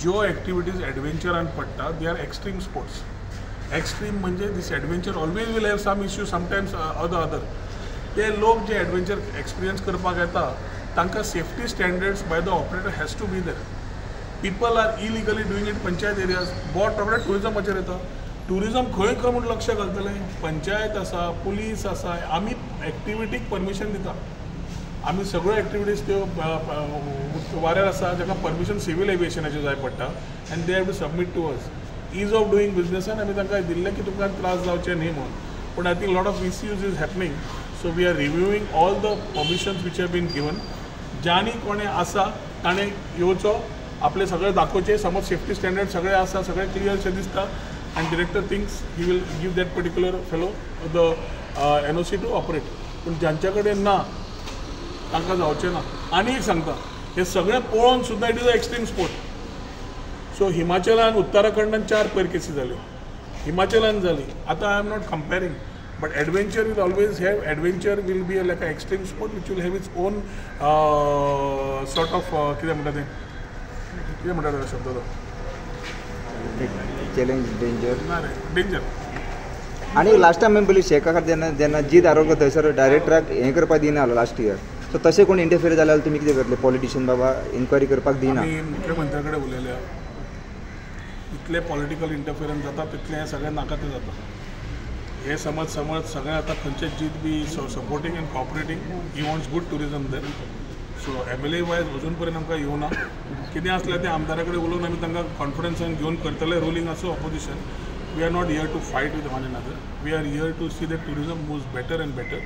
ज्यो ॲक्टिविटीज ॲडव्हेंचरान पडटा they are extreme sports. Extreme म्हणजे this adventure always will have some issue sometimes other. ते लोक जे ॲडव्हेंचर एक्सपिरियन्स करपाक येता तांकां safety standards by the operator has to be there. People are illegally doing it panchayat areas. Boat रोखडें टुरिजमाचेर येता. टुरिजम खंय खंय म्हूण लक्ष घालतले. पंचायत आसा, पुलीस आसा, आमी एक्टिविटीक परमिशन दिता. आमी सगळ्यो एक्टिविटीज त्यो वाऱ्यार आसा जाका परमिशन सिवील एविएशनाचेर जाय पडटा and they have to submit to us. Ease of doing बिजनेसान आमी तांकां दिल्लें की तुमकां त्रास जावचे न्ही म्हणून. पूण I think lot of misuse is happening. So we are reviewing all the permissions which have been given. ज्यांनी कोणें आसा ताणें येवचो, आपले सगळे दाखोवचे. समज सेफ्टी स्टँडर्ड सगळे आसा, सगळे क्लियरशें दिसता and director thinks he will give that particular fellow the NOC to operate. पण ज्यांच्या कडेन ना तांकां जावचें ना. आनी एक सांगता, हे सगळें पळोवन सुद्दां it is a extreme sport. So हिमाचलान उत्तराखंडान 4 पयर केसी जाल्यो. हिमाचलान जाली. आतां I am not comparing but adventure will always have. Adventure will be like a extreme sport which will have its own sort of कितें म्हणटा तें, कितें म्हणटा तो शब्द तो, चॅलेंज, डेंजर. ना रे, डेंजर. आणि लास्ट टायम पयलीं शेकाकार जेन्ना जीत आरोग्य थंयसर डायरेक्टराक हें करपाक दिना जालो लास्ट इयर. सो तशें कोण इंटरफियर जाल्यार तुमी कितें करतले? पॉलिटिशियन बाबा इन्क्वायरी करपाक दिना. आमी मुख्यमंत्र्या कडेन उलयल्या. इतले पॉलिटिकल इंटरफियरन्स जाता तितलें हें सगळें नाका तें जाता. हे समज सगळें आतां खंयचें जीत be supporting and cooperating. He wants good tourism there. So MLA wise अजून पर्यंत आमकां येवना. कितें आसलें तें आमदारा कडेन उलोवन आमी तांकां कॉन्फिडन्सान घेवन करतले. रुलींग आसूं opposition. We are not here to fight with one another. We are here to see that tourism moves better and better.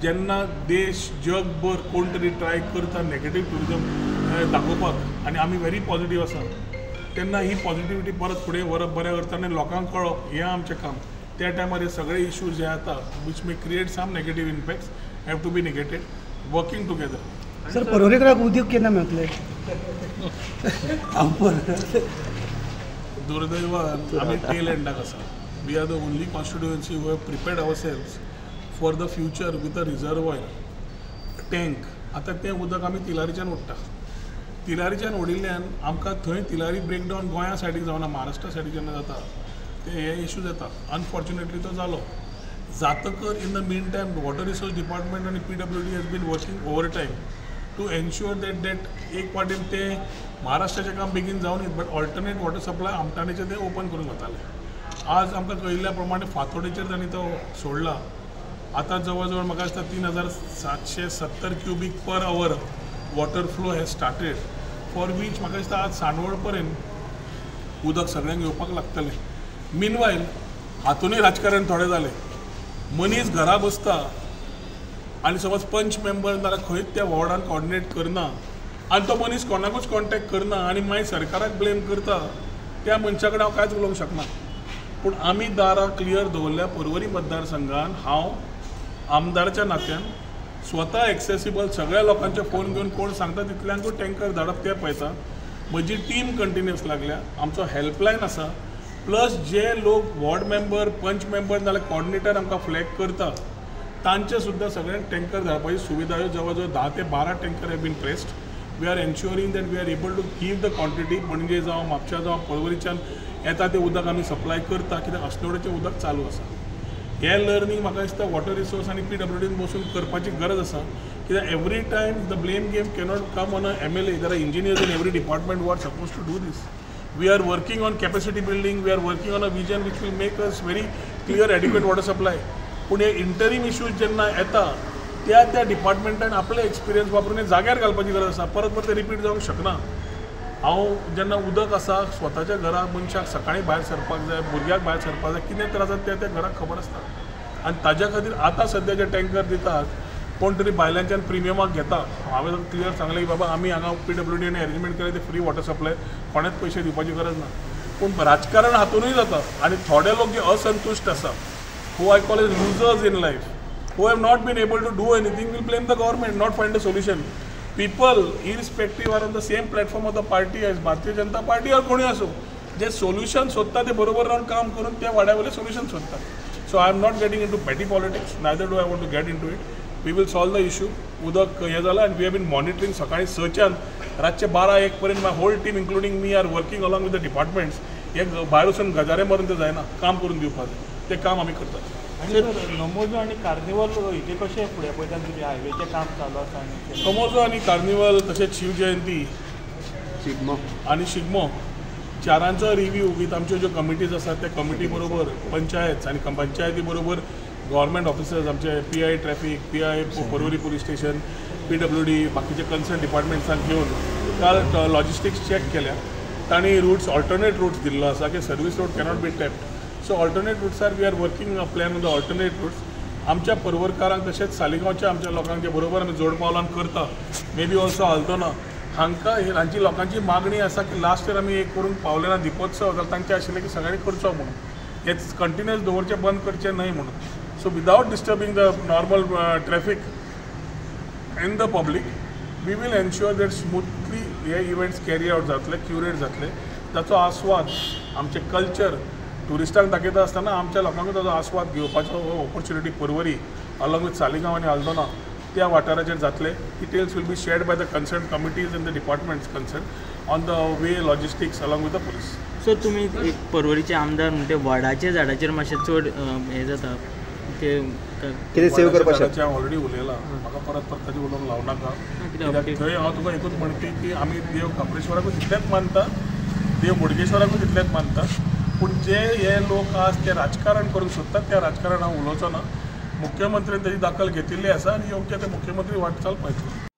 जेन्ना देश जगभर कोण तरी ट्राय करता नेगेटीव टुरिजम दाखोवपाक आनी आमी व्हेरी पॉझिटीव आसा, तेन्ना ही पॉझिटिविटी परत फुडें व्हरप, बरें करता आनी लोकांक कळप हें आमचें काम. त्या टायमार हे सगळे इश्यूज जे येता which may create some negative impacts have to be negated. Working together. Sir, परवरीकराक उद्योग केन्ना मेळटले? दुर्दैवान आमी टेल एंडाक आसा. We are the only constituency who have prepared our cells for the future with a reservoir tank. आतां तें उदक आमी तिलारीच्यान ओडटा. तिलारीच्यान ओडिल्ल्यान आमकां थंय तिलारी ब्रेकडावन गोंया सायडीक जावना, महाराष्ट्रा सायडीक जेन्ना जाता ते हे इश्यूज येता. अनफॉर्च्युनेटली तो जालो. जातकर in the meantime water resource department आनी PWD has been working over time to ensure that एक वाटेन ते महाराष्ट्राचें काम बेगीन जावन न्ही बट ऑल्टरनेट वॉटर सप्लाय आमटाणेचें ते ओपन करून वताले. आज आमकां कळिल्ल्या प्रमाणे फातोडेचेर तांणी तो सोडला. आतां जवळ जवळ म्हाका दिसता 3770 cubic per hour water flow has started for which म्हाका दिसता आज सांडवळ पर्यंत उदक सगळ्यांक येवपाक लागतलें. मिनवायल हातूनय राजकारण थोडें जालें. मनीस घरा बसता आनी समज पंच मेंबर नाल्यार खंयच त्या वॉर्डान कॉर्डिनेट करना आनी तो मनीस कोणाकूच कॉन्टॅक्ट करना आनी मागीर सरकाराक ब्लेम करता, त्या मनशा कडेन हांव कांयच उलोवंक शकना. पूण आमी दारां क्लियर दवरल्या. पर्वरी मतदारसंघान हांव आमदाराच्या नात्यान स्वता एक्सेसिबल सगळ्या लोकांचे फोन घेवन कोण सांगता तितल्यांकूच टँकर धाडप तें पळयता. म्हजी टीम कंटिन्युअस लागल्या. आमचो हेल्पलायन आसा. प्लस जे लोक वॉर्ड मेंबर, पंच मेंबर नाल्यार कॉर्डिनेटर आमकां फ्लॅग करता तांचे सुद्दां सगळ्यांक टँकर धाडपाची सुविधा जवळ जवळ 10 ते 12 tanker have been pressed. We are ensuring that we are able to keep the quantity. पणजे जावं, म्हापशा जावं, पर्वरीच्यान येता तें उदक आमी सप्लाय करता कित्याक अस्नोडेचें उदक चालू आसा. हें लर्निंग म्हाका दिसता वॉटर रिसोर्स आनी PWDन बसून करपाची गरज आसा. कित्याक every time the blame game cannot come on a MLA. There are engineers in every department who are supposed to do this. We are working on capacity building. We are working on a vision which will make us very clear adequate water supply. पूण हे interim issues जेन्ना येता त्या डिपार्टमेंटान आपले experience वापरून जाग्यार घालपाची गरज आसा. परत परत ते रिपीट जावंक शकना. हांव जेन्ना उदक आसा स्वताच्या घरा मनशाक सकाळीं भायर सरपाक जाय, भुरग्याक भायर सरपाक जाय, कितें त्रास जाता त्या घराक खबर आसता. आनी ताज्या खातीर आतां सद्या जे टँकर दितात कोण तरी भायल्यांच्यान प्रिमियमाक घेता. हांवें क्लियर सांगलें की बाबा आमी हांगा PWDन एरेंजमेंट केलें ते फ्री वॉटर सप्लाय, कोणेच पयशे दिवपाची गरज ना. पूण राजकारण हातूनय जाता. आनी थोडे लोक जे असंतुश्ट आसा, who I call as losers in life, who have not been able to do anything, will blame the government, not find a solution. People, irrespective, are on the same platform of the party as Bharatiya Janata Party or कोणी असो, जे solution सोदता ते बरोबर रावन काम करून त्या वाड्यावयले solution सोदता. So I am not getting into petty politics, neither do I want to get into it. We will solve the issue. उदक हे जाला and we have been monitoring. सकाळी 6च्यान रातचे 12-1 पर्यंत my whole team including me are working along with the departments. हे भायर वचून गजारे मारून ते जायना, काम करून दिवपाक ते काम आमी करतात. आनी नमोजो आनी कार्निवल हे कशें फुडें पळयतात तुजे हायवेचें काम चालू आसा आनी समोजो आनी कार्निवल तशेंच शिवजयंती आनी शिगमो चारांचो रिव्यू विथ आमच्यो ज्यो कमिटीज आसात त्या कमिटी बरोबर पंचायत आनी पंचायती बरोबर गव्हर्मेंट ऑफिसर्स आमचे PI traffic, PI Porvorim police station, PWD बाकीचे कन्सर्न डिपार्टमेंट्सांक घेवन काल लॉजिस्टिक्स चॅक केल्या. तांणी रूट्स ऑल्टरनेट रूट्स दिल्लो आसा की service road cannot be tapped. So alternate रूट्सार we are working a plan with the alternate routes. आमच्या पर्वरकारांक तशेंच सालिगांवच्या आमच्या लोकांच्या बरोबर आमी जोड पावलान करता. मे बी ऑल्सो आल्तोना हांकां हांची लोकांची मागणी आसा की लास्ट इयर आमी एक करूंक पावले ना दिपोत्सव, जाल्यार तांचें आशिल्लें की सगळ्यांनी करचो म्हणून. हेच कंटिन्युअस दवरचें बंद करचें न्हय म्हणून. So without disturbing the normal traffic in the public we will ensure that smoothly हे इव्हेंट्स कॅरी आउट जातले, क्युरेट जातले. ताचो आस्वाद आमचे कल्चर ट्युरिस्टांक दाखयता आसतना आमच्या लोकांक ताचो आस्वाद घेवपाचो opportunity Porvorim along with Saligao आनी आल्दोना त्या वाठाराचेर जातले. Details will be shared by the concern committees in the departments concern on the way logistics along with the police. सो तुमी एक पर्वरीचे आमदार म्हणटे वडाच्या झाडाचेर मातशें चड हें जाता ते कितें सेव करपाक हांव ऑलरेडी उलयलां, म्हाका परत ताजेर उलोवंक लावनाका. कित्याक थंय हांव तुका एकूच म्हणटी की आमी देव काप्रेश्वराकूय तितलेंच मानता, देव बोडगेश्वराकूय तितलेंच मानता. पूण जे हे लोक आज ते राजकारण करूंक सोदतात त्या राजकारण हांव उलोवचो ना. मुख्यमंत्र्यान ताची दखल घेतिल्ली आसा आनी योग्य ते मुख्यमंत्री वाटचाल पळयतलो.